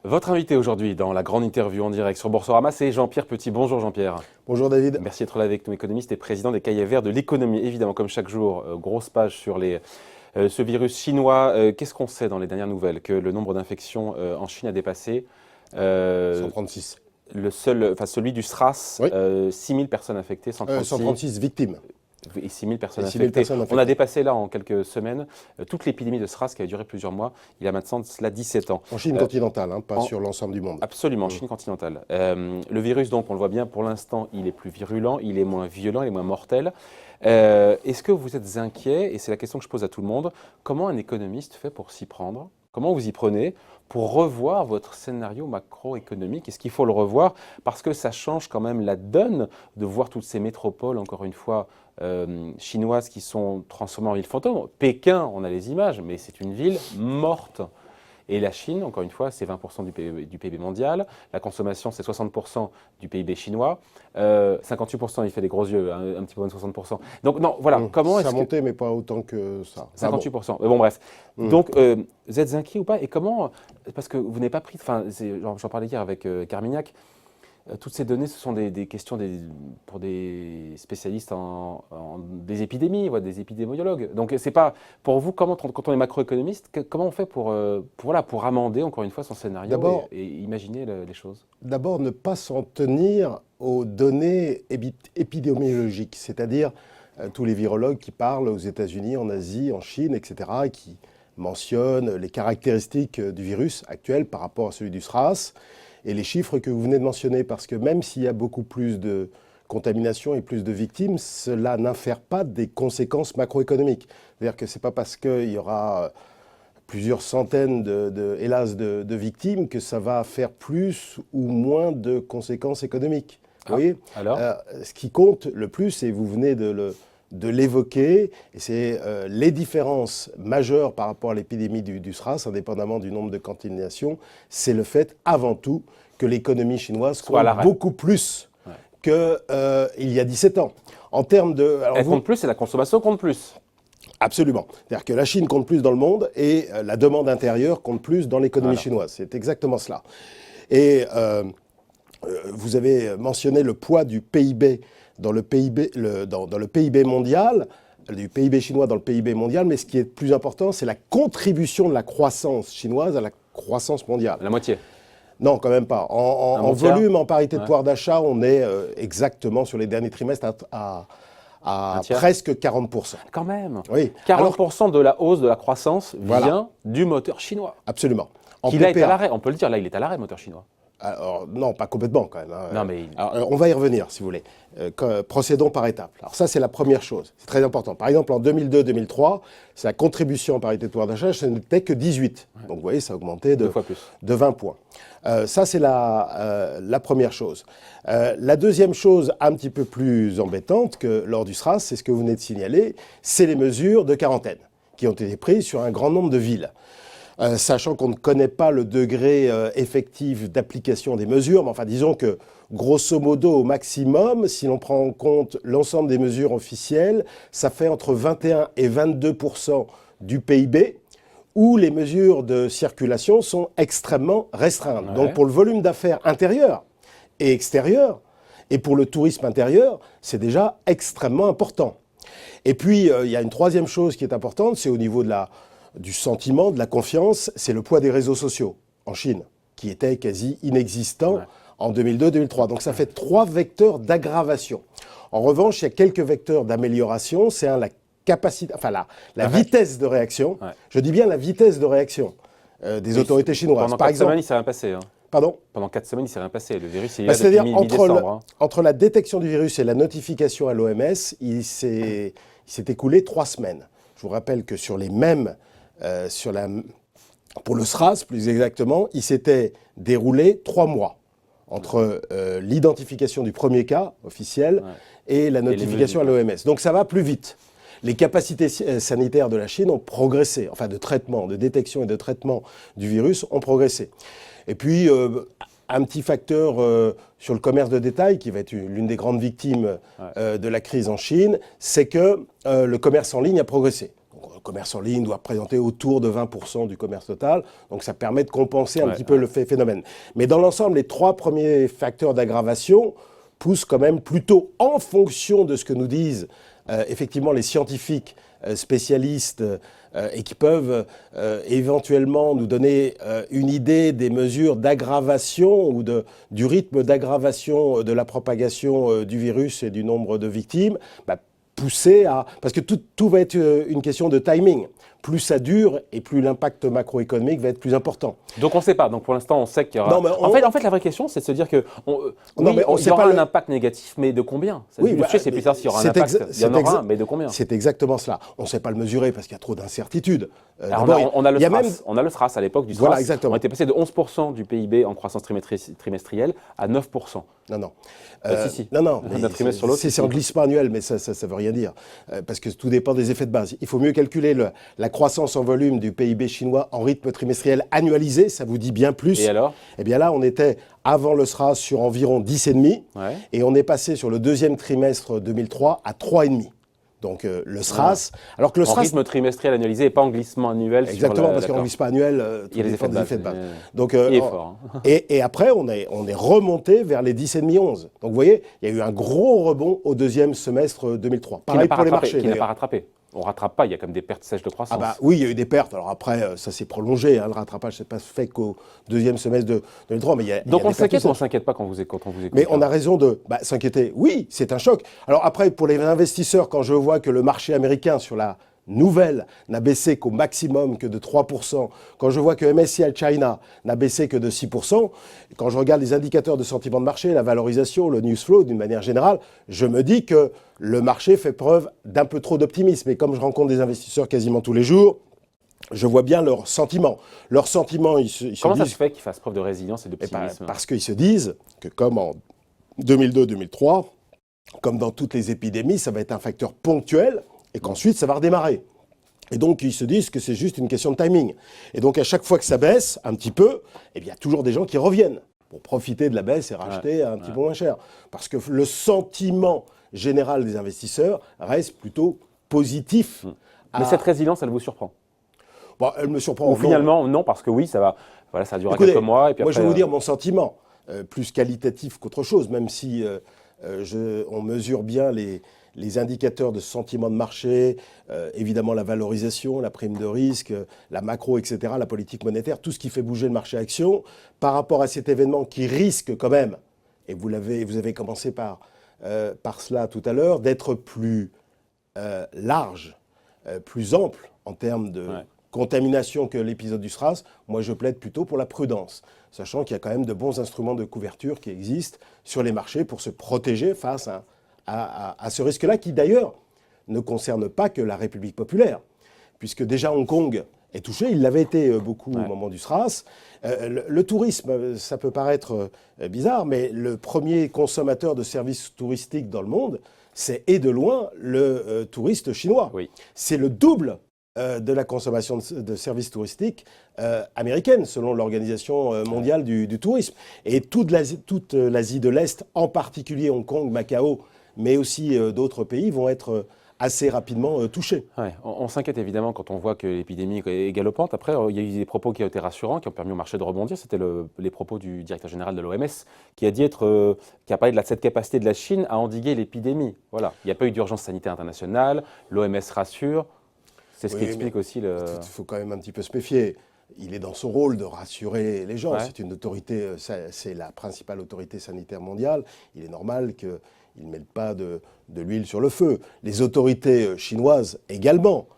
Votre invité aujourd'hui dans la grande interview en direct sur Boursorama, c'est Jean-Pierre Petit. Bonjour Jean-Pierre. Bonjour David. Merci d'être là avec nous, économiste et président des Cahiers Verts de l'économie. Évidemment, comme chaque jour, grosse page sur ce virus chinois. Qu'est-ce qu'on sait dans les dernières nouvelles? Que le nombre d'infections en Chine a dépassé 136. celui du SRAS, Oui. 6000 personnes infectées, 136 victimes. Et 6000 personnes Et 6 000 infectées. personnes On a infectées. dépassé là en quelques semaines toute l'épidémie de SRAS qui a duré plusieurs mois. Il y a maintenant cela 17 ans. En Chine continentale, pas en- sur l'ensemble du monde. Absolument, en Chine continentale. Le virus, donc, on le voit bien, pour l'instant, il est plus virulent, il est moins violent, il est moins mortel. Est-ce que vous êtes inquiet, et c'est la question que je pose à tout le monde, comment un économiste fait pour s'y prendre? Comment vous y prenez pour revoir votre scénario macroéconomique? Est-ce qu'il faut le revoir? Parce que ça change quand même la donne de voir toutes ces métropoles, encore une fois, chinoises qui sont transformées en ville fantôme. Pékin, on a les images, mais c'est une ville morte. Et la Chine, encore une fois, c'est 20% du PIB mondial. La consommation, c'est 60% du PIB chinois. 58%, il fait des gros yeux, un petit peu moins de 60%. Donc, non, voilà, comment Ça est-ce a que... monté, mais pas autant que ça. 58%. Mais bon, bref. Mm. Donc, vous êtes inquiet ou pas? Et comment... Parce que vous n'avez pas pris... Enfin, j'en parlais hier avec Carmignac. Toutes ces données, ce sont des questions pour des spécialistes en des épidémies, des épidémiologues. Donc, c'est pas pour vous, quand on est macroéconomiste, comment on fait pour amender, encore une fois, son scénario D'abord- et imaginer les choses? D'abord, ne pas s'en tenir aux données épidémiologiques, c'est-à-dire tous les virologues qui parlent aux États-Unis, en Asie, en Chine, etc., et qui mentionnent les caractéristiques du virus actuel par rapport à celui du SRAS, et les chiffres que vous venez de mentionner, parce que même s'il y a beaucoup plus de contamination et plus de victimes, cela n'infère pas des conséquences macroéconomiques. C'est-à-dire que ce n'est pas parce qu'il y aura plusieurs centaines, hélas, de victimes que ça va faire plus ou moins de conséquences économiques. Vous voyez Alors ce qui compte le plus, et vous venez de l'évoquer, et c'est les différences majeures par rapport à l'épidémie du SRAS, indépendamment du nombre de contaminations, c'est le fait, avant tout, que l'économie chinoise Soit à compte l'arrêt. beaucoup plus qu'il y a 17 ans. En termes de... alors elle vous- compte plus et la consommation compte plus. Absolument. C'est-à-dire que la Chine compte plus dans le monde et la demande intérieure compte plus dans l'économie Voilà. chinoise. C'est exactement cela. Et vous avez mentionné le poids du PIB dans le PIB, dans le PIB mondial, du PIB chinois dans le PIB mondial, mais ce qui est plus important, c'est la contribution de la croissance chinoise à la croissance mondiale. La moitié. Non, quand même pas. Un En bon tiers. volume, en parité de Ouais. pouvoir d'achat, on est exactement sur les derniers trimestres à Un tiers. presque 40%. Quand même. Oui. 40% de la hausse de la croissance Voilà. vient du moteur chinois. Absolument. En Qui là est à PPA. l'arrêt. On peut le dire, là, il est à l'arrêt, le moteur chinois. Alors, non, pas complètement quand même. Non, mais- Alors, on va y revenir, si vous voulez. Procédons par étapes. Alors ça, c'est la première chose. C'est très important. Par exemple, en 2002-2003, sa contribution en parité de pouvoir d'achat, ce n'était que 18. Donc, vous voyez, ça a augmenté Deux fois plus. de 20 points. Ça, c'est la première chose. La deuxième chose, un petit peu plus embêtante que lors du SRAS, c'est ce que vous venez de signaler, c'est les mesures de quarantaine qui ont été prises sur un grand nombre de villes. Sachant qu'on ne connaît pas le degré effectif d'application des mesures, mais enfin disons que grosso modo au maximum, si l'on prend en compte l'ensemble des mesures officielles, ça fait entre 21 et 22% du PIB, où les mesures de circulation sont extrêmement restreintes. Ouais. Donc pour le volume d'affaires intérieur et extérieur, et pour le tourisme intérieur, c'est déjà extrêmement important. Et puis il y a une troisième chose qui est importante, c'est au niveau du sentiment, de la confiance, c'est le poids des réseaux sociaux en Chine, qui était quasi inexistant en 2002-2003. Donc ça fait 3 vecteurs d'aggravation. En revanche, il y a quelques vecteurs d'amélioration. C'est la capacité, enfin la vitesse de réaction. Ouais. Je dis bien la vitesse de réaction des autorités chinoises. Pendant Par 4 exemple, semaines, il ne s'est rien passé. Hein. pardon. Pendant 4 semaines, il ne s'est rien passé. Le virus, il est là C'est-à-dire depuis mi-décembre. Hein. entre la détection du virus et la notification à l'OMS, il s'est écoulé 3 semaines. Je vous rappelle que sur les mêmes, pour le SRAS plus exactement, il s'était déroulé 3 mois entre l'identification du premier cas officiel et la notification à l'OMS. Donc ça va plus vite. Les capacités sanitaires de la Chine ont progressé, enfin de traitement, de détection et de traitement du virus ont progressé. Et puis, un petit facteur sur le commerce de détail, qui va être l'une des grandes victimes de la crise en Chine, c'est que le commerce en ligne a progressé. Donc, le commerce en ligne doit représenter autour de 20% du commerce total. Donc ça permet de compenser un petit peu le phénomène. Mais dans l'ensemble, les 3 premiers facteurs d'aggravation poussent quand même plutôt en fonction de ce que nous disent effectivement les scientifiques spécialistes et qui peuvent éventuellement nous donner une idée des mesures d'aggravation ou du rythme d'aggravation de la propagation du virus et du nombre de victimes, pousser à... Parce que tout va être une question de timing. Plus ça dure et plus l'impact macroéconomique va être plus important. Donc on ne sait pas. Donc pour l'instant, on sait qu'il y aura... En fait, la vraie question, c'est de se dire que il y aura un impact négatif, mais de combien? Oui, c'est plus ça s'il y aura un impact. Il y en aura un, mais de combien? C'est exactement cela. On ne sait pas le mesurer parce qu'il y a trop d'incertitudes. On a le SRAS à l'époque du SRAS. Voilà, exactement. On était passé de 11% du PIB en croissance trimestrielle à 9%. Non. Si. Non. D'un trimestre sur l'autre. C'est en glissement annuel, mais ça ne veut rien dire. Parce que tout dépend des effets de base. Il faut mieux calculer la croissance en volume du PIB chinois en rythme trimestriel annualisé. Ça vous dit bien plus. Et alors? Eh bien là, on était avant le SRAS sur environ 10,5. Ouais. Et on est passé sur le deuxième trimestre 2003 à 3,5. Donc le SRAS, alors que le SRAS... En rythme trimestriel annualisé et pas en glissement annuel. Exactement, parce qu'en glissement annuel, il y a les effets de base. Donc, il est fort. Et après, on est remonté vers les 10,5-11. Donc vous voyez, il y a eu un gros rebond au deuxième semestre 2003. Pareil pour les marchés. Qui n'a pas rattrapé. On ne rattrape pas, il y a quand même des pertes sèches de croissance. Oui, il y a eu des pertes. Alors après, ça s'est prolongé. Le rattrapage ne s'est pas fait qu'au deuxième semestre de 2003. Mais donc on s'inquiète ou on ne s'inquiète pas quand on vous écoute? Mais on a raison de s'inquiéter. Oui, c'est un choc. Alors après, pour les investisseurs, quand je vois que le marché américain sur la nouvelle n'a baissé qu'au maximum que de 3%, quand je vois que MSCI China n'a baissé que de 6%, quand je regarde les indicateurs de sentiment de marché, la valorisation, le news flow d'une manière générale, je me dis que le marché fait preuve d'un peu trop d'optimisme. Et comme je rencontre des investisseurs quasiment tous les jours, je vois bien leurs sentiments. Leurs sentiments, ils se disent... Comment ça se fait qu'ils fassent preuve de résilience et d'optimisme? Parce qu'ils se disent que comme en 2002-2003, comme dans toutes les épidémies, ça va être un facteur ponctuel, et qu'ensuite, ça va redémarrer. Et donc, ils se disent que c'est juste une question de timing. Et donc, à chaque fois que ça baisse un petit peu, il y a toujours des gens qui reviennent pour profiter de la baisse et racheter un petit peu moins cher. Parce que le sentiment général des investisseurs reste plutôt positif. Mais cette résilience, elle vous surprend? Elle me surprend. Finalement, non, parce que oui, ça durera quelques mois. Et puis moi, après, je vais vous dire mon sentiment, plus qualitatif qu'autre chose, même si on mesure bien les indicateurs de sentiment de marché, évidemment la valorisation, la prime de risque, la macro, etc., la politique monétaire, tout ce qui fait bouger le marché action, par rapport à cet événement qui risque quand même, et vous avez commencé par cela tout à l'heure, d'être plus large, plus ample en termes de contamination que l'épisode du SRAS. Moi, je plaide plutôt pour la prudence, sachant qu'il y a quand même de bons instruments de couverture qui existent sur les marchés pour se protéger face à ce risque-là, qui d'ailleurs ne concerne pas que la République populaire, puisque déjà Hong Kong est touché, il l'avait été beaucoup au moment du SRAS. Le tourisme, ça peut paraître bizarre, mais le premier consommateur de services touristiques dans le monde, c'est et de loin le touriste chinois. Oui. C'est le double de la consommation de services touristiques américaine, selon l'Organisation mondiale du tourisme. Et toute l'Asie de l'Est, en particulier Hong Kong, Macao, mais aussi d'autres pays, vont être assez rapidement touchés. Ouais, on s'inquiète évidemment quand on voit que l'épidémie est galopante. Après, il y a eu des propos qui ont été rassurants, qui ont permis au marché de rebondir. C'était les propos du directeur général de l'OMS, qui a parlé de cette capacité de la Chine à endiguer l'épidémie. Voilà, il n'y a pas eu d'urgence sanitaire internationale, l'OMS rassure. C'est ce qui explique aussi le... Il faut quand même un petit peu se méfier. Il est dans son rôle de rassurer les gens. Ouais. C'est une autorité, c'est la principale autorité sanitaire mondiale. Il est normal qu'il ne mette pas de l'huile sur le feu. Les autorités chinoises également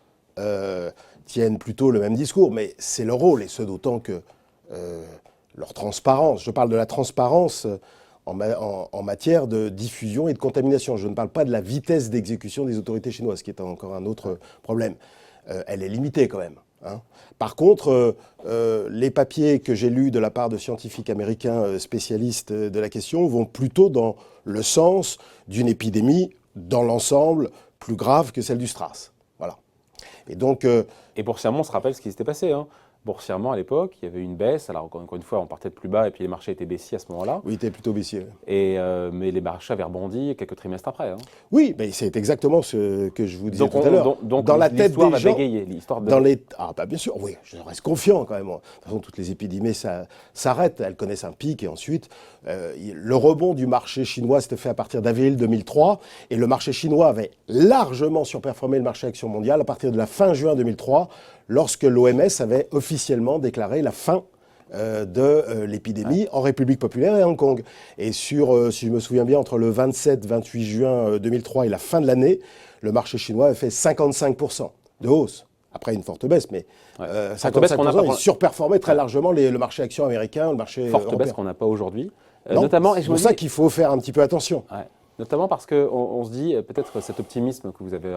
tiennent plutôt le même discours, mais c'est leur rôle, et ce d'autant que leur transparence, je parle de la transparence en matière de diffusion et de contamination. Je ne parle pas de la vitesse d'exécution des autorités chinoises, qui est encore un autre problème. Elle est limitée quand même. Hein. Par contre, les papiers que j'ai lus de la part de scientifiques américains spécialistes de la question vont plutôt dans le sens d'une épidémie, dans l'ensemble, plus grave que celle du SRAS. Voilà. Et donc, et pour Sermon, on se rappelle ce qui s'était passé. Hein. boursièrement à l'époque, il y avait eu une baisse. Alors encore une fois, on partait de plus bas et puis les marchés étaient baissiers à ce moment-là. Oui, il était plutôt baissier. Mais les marchés avaient rebondi quelques trimestres après. Hein. Oui, mais c'est exactement ce que je vous disais Donc, tout à l'heure. donc Dans la tête l'histoire des va gens, bégayer. L'histoire de... dans les... Ah bah bien sûr, oui, je reste confiant quand même. De toute façon, toutes les épidémies s'arrêtent. Elles connaissent un pic et ensuite, le rebond du marché chinois s'était fait à partir d'avril 2003 et le marché chinois avait largement surperformé le marché action mondial à partir de la fin juin 2003 lorsque l'OMS avait officiellement déclaré la fin de l'épidémie en République populaire et à Hong Kong. Et si je me souviens bien, entre le 27-28 juin 2003 et la fin de l'année, le marché chinois a fait 55% de hausse. Après une forte baisse, mais 55%, il surperformait très largement le marché action américain, le marché forte européen. baisse qu'on n'a pas aujourd'hui. Notamment, c'est pour ça qu'il faut faire un petit peu attention. Ouais. Notamment parce qu'on se dit, peut-être cet optimisme que vous avez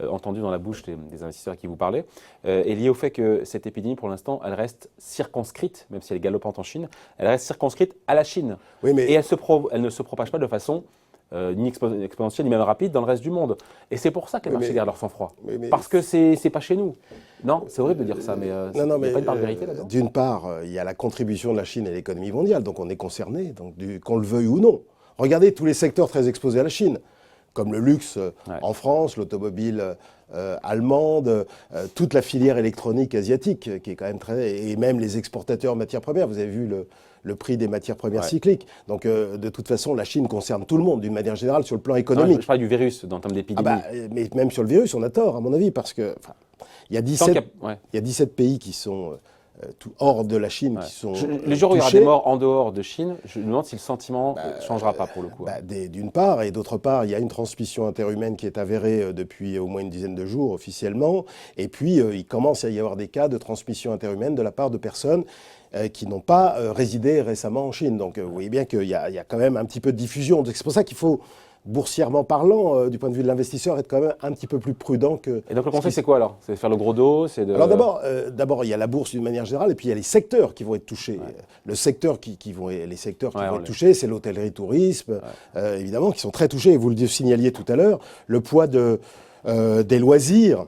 entendu dans la bouche des investisseurs à qui vous parlez, est lié au fait que cette épidémie, pour l'instant, elle reste circonscrite, même si elle est galopante en Chine, elle reste circonscrite à la Chine. Oui, mais... Et elle ne se propage pas de façon ni exponentielle, ni même rapide dans le reste du monde. Et c'est pour ça que les marchés gardent leur sang-froid. Parce que c'est pas chez nous. Non, c'est horrible de dire ça, mais il n'y a pas une part de vérité là-dedans. D'une part, il y a la contribution de la Chine à l'économie mondiale, donc on est concerné, donc qu'on le veuille ou non. Regardez tous les secteurs très exposés à la Chine, comme le luxe en France, l'automobile allemande, toute la filière électronique asiatique, qui est quand même très... Et même les exportateurs de matières premières. Vous avez vu le prix des matières premières cycliques. Donc, de toute façon, la Chine concerne tout le monde, d'une manière générale, sur le plan économique. Non, je parle du virus, en termes d'épidémie. Mais même sur le virus, on a tort, à mon avis, parce que il y a 17 pays qui sont... hors de la Chine qui sont les jours où il y aura des morts en dehors de Chine, je me demande si le sentiment ne changera pas pour le coup. D'une part, et d'autre part, il y a une transmission interhumaine qui est avérée depuis au moins une dizaine de jours officiellement, et puis il commence à y avoir des cas de transmission interhumaine de la part de personnes qui n'ont pas résidé récemment en Chine. Donc vous voyez bien qu'il y a quand même un petit peu de diffusion. C'est pour ça qu'il faut... boursièrement parlant, du point de vue de l'investisseur, être quand même un petit peu plus prudent que... Et donc le conseil, c'est quoi alors? C'est de faire le gros dos? Alors d'abord, il y a la bourse d'une manière générale, et puis il y a les secteurs qui vont être touchés. Ouais. Les secteurs qui vont être touchés, c'est l'hôtellerie, tourisme, évidemment, qui sont très touchés. Et vous le signaliez tout à l'heure, le poids des loisirs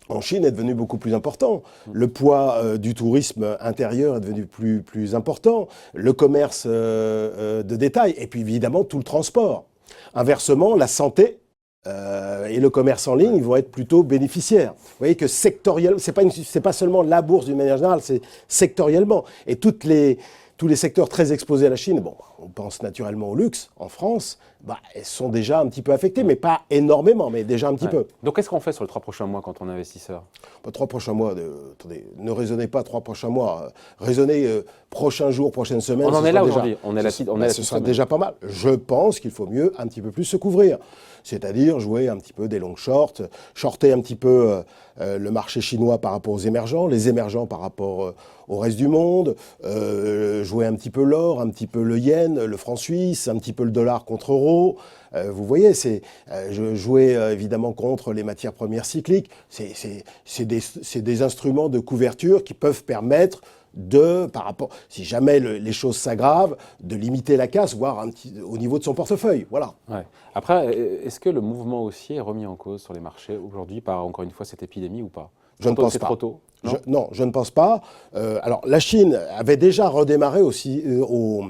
en Chine est devenu beaucoup plus important. Le poids du tourisme intérieur est devenu plus important. Le commerce de détail, et puis évidemment tout le transport. Inversement, la santé et le commerce en ligne vont être plutôt bénéficiaires. Vous voyez que sectoriellement, c'est pas seulement la bourse d'une manière générale, c'est sectoriellement. Et tous les secteurs très exposés à la Chine, bon, on pense naturellement au luxe en France, elles sont déjà un petit peu affectées, mais pas énormément, mais déjà un petit peu. Donc qu'est-ce qu'on fait sur les 3 prochains mois quand on est investisseur? 3 prochains mois, attendez, ne raisonnez pas 3 prochains mois, raisonnez prochains jours, prochaines semaines. On en est là aujourd'hui, ce sera déjà pas mal. Je pense qu'il faut mieux un petit peu plus se couvrir, c'est-à-dire jouer un petit peu des longs shorts, shorter un petit peu le marché chinois par rapport aux émergents, les émergents par rapport au reste du monde, jouer un petit peu l'or, un petit peu le yen, le franc suisse, un petit peu le dollar contre euro. Vous voyez, c'est jouer évidemment contre les matières premières cycliques. C'est des instruments de couverture qui peuvent permettre par rapport, si jamais les choses s'aggravent, de limiter la casse, voire au niveau de son portefeuille. Voilà. Ouais. Après, est-ce que le mouvement haussier est remis en cause sur les marchés aujourd'hui par, encore une fois, cette épidémie ou pas? Je ne pense pas. C'est trop tôt? Non, je ne pense pas. Alors, la Chine avait déjà redémarré aussi au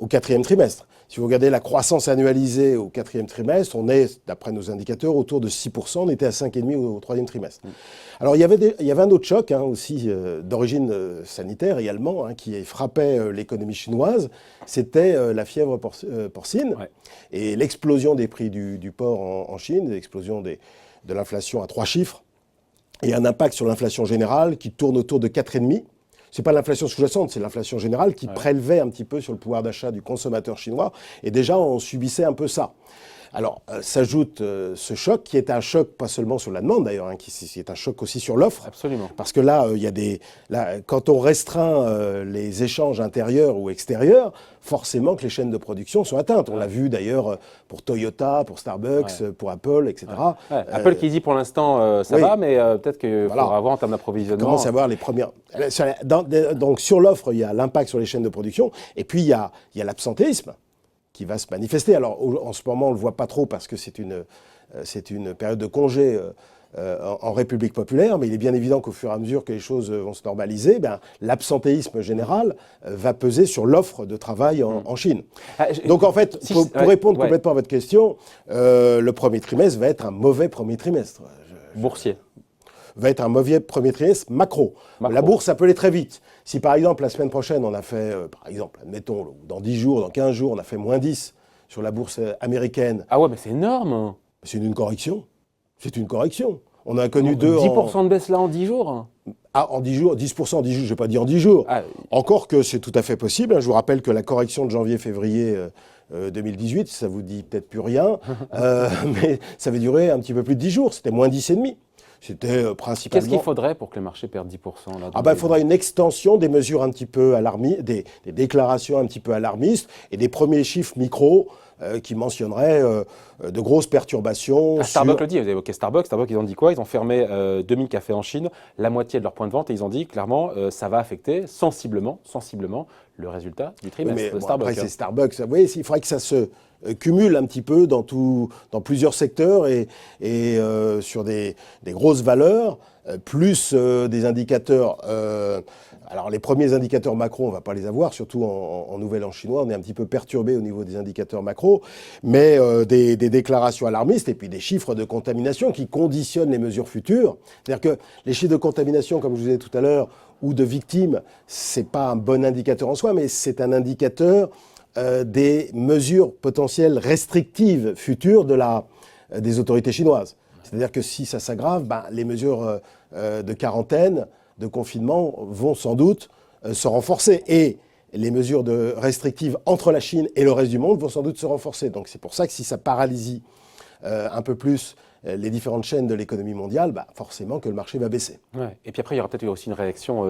4e trimestre. Si vous regardez la croissance annualisée au 4e trimestre, on est, d'après nos indicateurs, autour de 6%. On était à 5,5% au 3e trimestre. Alors, il y avait un autre choc aussi, d'origine sanitaire également, qui frappait l'économie chinoise. C'était la fièvre porcine et l'explosion des prix du porc en Chine, l'explosion de l'inflation à 3 chiffres et un impact sur l'inflation générale qui tourne autour de 4,5%. C'est pas l'inflation sous-jacente, c'est l'inflation générale qui prélevait un petit peu sur le pouvoir d'achat du consommateur chinois. Et déjà, on subissait un peu ça. Alors, s'ajoute ce choc, qui est un choc pas seulement sur la demande d'ailleurs, qui est un choc aussi sur l'offre. Absolument. Parce que là, quand on restreint les échanges intérieurs ou extérieurs, forcément que les chaînes de production sont atteintes. On l'a vu d'ailleurs pour Toyota, pour Starbucks, pour Apple, etc. Apple qui dit pour l'instant ça va, mais peut-être qu'il faudra voir en termes d'approvisionnement. On commence à voir les premières... Donc sur l'offre, il y a l'impact sur les chaînes de production, et puis il y a l'absentéisme qui va se manifester. Alors en ce moment, on ne le voit pas trop parce que c'est une période de congé en République populaire, mais il est bien évident qu'au fur et à mesure que les choses vont se normaliser, l'absentéisme général va peser sur l'offre de travail en Chine. Donc en fait, pour répondre complètement à votre question, le premier trimestre va être un mauvais premier trimestre. Boursier. Va être un mauvais premier trimestre macro. La bourse, ça peut aller très vite. Si par exemple, la semaine prochaine, on a fait, par exemple, admettons, dans 10 jours, dans 15 jours, on a fait moins 10 sur la bourse américaine. Ah ouais, mais c'est énorme. C'est une correction. C'est une correction. On a connu 10% de baisse là en 10 jours. Ah, en 10 jours, 10% en 10 jours, je n'ai pas dit en 10 jours. Ah. Encore que c'est tout à fait possible. Je vous rappelle que la correction de janvier-février 2018, ça vous dit peut-être plus rien, mais ça avait duré un petit peu plus de 10 jours. C'était moins 10,5. C'était principalement... Qu'est-ce qu'il faudrait pour que le marché perde 10% là, il faudrait une extension des mesures un petit peu alarmistes, des déclarations un petit peu alarmistes et des premiers chiffres micro qui mentionneraient de grosses perturbations. Starbucks le dit, vous avez évoqué Starbucks. Starbucks, ils ont dit quoi? Ils ont fermé 2000 cafés en Chine, la moitié de leurs points de vente, et ils ont dit clairement ça va affecter sensiblement le résultat du trimestre de Starbucks. Après, c'est Starbucks. Vous voyez, il faudrait que ça se cumule un petit peu dans plusieurs secteurs et sur des grosses valeurs, plus des indicateurs. Alors les premiers indicateurs macro, on ne va pas les avoir, surtout en Nouvel An chinois, on est un petit peu perturbé au niveau des indicateurs macro, mais des déclarations alarmistes et puis des chiffres de contamination qui conditionnent les mesures futures. C'est-à-dire que les chiffres de contamination, comme je vous disais tout à l'heure, ou de victimes, c'est pas un bon indicateur en soi, mais c'est un indicateur des mesures potentielles restrictives futures des autorités chinoises. C'est-à-dire que si ça s'aggrave, les mesures de quarantaine, de confinement vont sans doute se renforcer. Et les mesures restrictives entre la Chine et le reste du monde vont sans doute se renforcer. Donc c'est pour ça que si ça paralyse un peu plus les différentes chaînes de l'économie mondiale, forcément que le marché va baisser. Ouais. Et puis après, il y aura peut-être aussi une réaction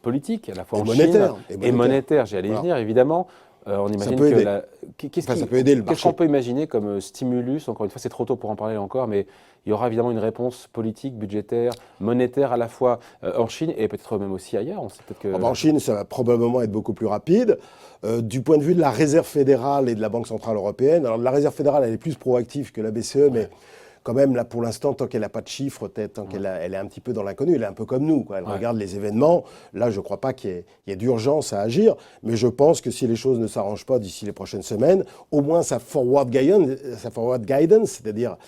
politique, à la fois monétaire, Chine et monétaire. J'allais y venir, évidemment. On imagine ça peut aider le marché. Qu'est-ce qu'on peut imaginer comme stimulus? Encore une fois, c'est trop tôt pour en parler encore, mais il y aura évidemment une réponse politique, budgétaire, monétaire à la fois en Chine et peut-être même aussi ailleurs. On sait peut-être que... En Chine, ça va probablement être beaucoup plus rapide. Du point de vue de la Réserve fédérale et de la Banque centrale européenne, alors la Réserve fédérale, elle est plus proactive que la BCE, mais quand même, là, pour l'instant, tant qu'elle n'a pas de chiffres, tant qu'elle est un petit peu dans l'inconnu, elle est un peu comme nous, quoi. Elle regarde les événements. Là, je ne crois pas qu'il y ait d'urgence à agir, mais je pense que si les choses ne s'arrangent pas d'ici les prochaines semaines, au moins sa forward guidance, c'est-à-dire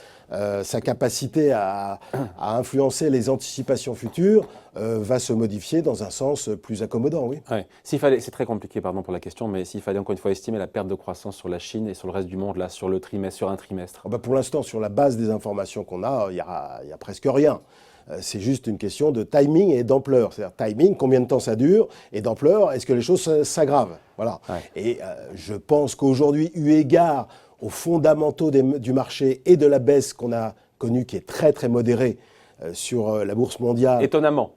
sa capacité à influencer les anticipations futures, va se modifier dans un sens plus accommodant, oui. Ouais. C'est très compliqué, pardon pour la question, mais s'il fallait encore une fois estimer la perte de croissance sur la Chine et sur le reste du monde, là, sur un trimestre. Pour l'instant, sur la base des informations qu'on a, il y a presque rien. C'est juste une question de timing et d'ampleur. C'est-à-dire timing, combien de temps ça dure, et d'ampleur, est-ce que les choses s'aggravent? Voilà. Ouais. Et je pense qu'aujourd'hui, eu égard aux fondamentaux du marché et de la baisse qu'on a connue, qui est très très modérée sur la bourse mondiale. Étonnamment.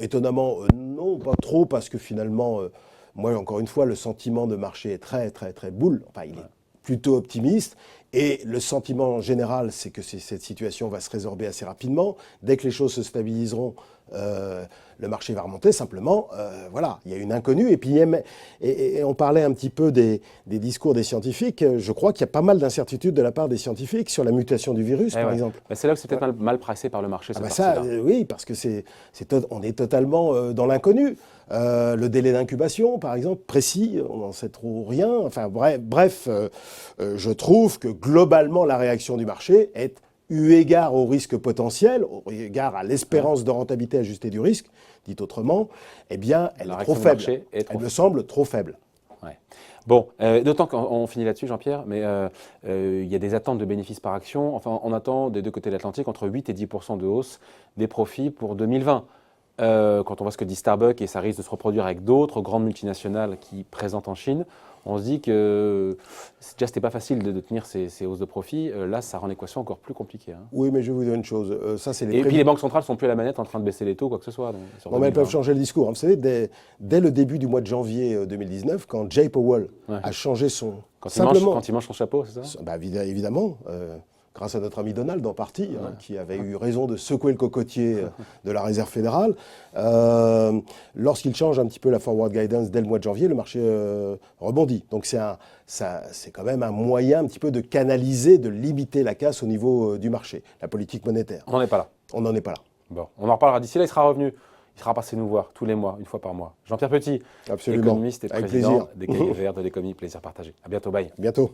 Étonnamment, non, pas trop, parce que finalement, moi, encore une fois, le sentiment de marché est très très très boule. Enfin, il est plutôt optimiste. Et le sentiment général, c'est que cette situation va se résorber assez rapidement. Dès que les choses se stabiliseront, le marché va remonter. Simplement, voilà, il y a une inconnue. Et puis, et on parlait un petit peu des discours des scientifiques. Je crois qu'il y a pas mal d'incertitudes de la part des scientifiques sur la mutation du virus, par exemple. C'est là que c'est peut-être mal pricé par le marché. Oui, parce que on est totalement dans l'inconnu. Le délai d'incubation, par exemple, précis, on n'en sait trop rien. Enfin bref, je trouve que globalement, la réaction du marché est, eu égard au risque potentiel, au égard à l'espérance de rentabilité ajustée du risque, dit autrement, eh bien, elle est trop faible. Elle me semble trop faible. Ouais. Bon, d'autant qu'on finit là-dessus, Jean-Pierre, mais il y a des attentes de bénéfices par action. Enfin, on attend des deux côtés de l'Atlantique entre 8 et 10% de hausse des profits pour 2020. Quand on voit ce que dit Starbucks, et ça risque de se reproduire avec d'autres grandes multinationales qui présentent en Chine, on se dit que déjà c'était pas facile de tenir ces hausses de profit. Là, ça rend l'équation encore plus compliquée. Hein. Oui, mais je vais vous dire une chose. Et puis les banques centrales sont plus à la manette en train de baisser les taux, quoi que ce soit. Non, mais elles peuvent changer le discours. Vous savez, dès le début du mois de janvier 2019, quand Jay Powell a changé son... Quand il mange son chapeau, c'est ça? Évidemment. grâce à notre ami Donald en partie, qui avait eu raison de secouer le cocotier de la Réserve fédérale. Lorsqu'il change un petit peu la forward guidance dès le mois de janvier, le marché rebondit. Donc c'est quand même un moyen un petit peu de canaliser, de limiter la casse au niveau du marché, la politique monétaire. On n'en est pas là. On n'en est pas là. Bon, on en reparlera d'ici là, il sera revenu. Il sera passé nous voir tous les mois, une fois par mois. Jean-Pierre Petit, Absolument. économiste et Avec président plaisir. des Cahiers Verts de l'économie. Plaisir partagé. À bientôt, bye. Bientôt.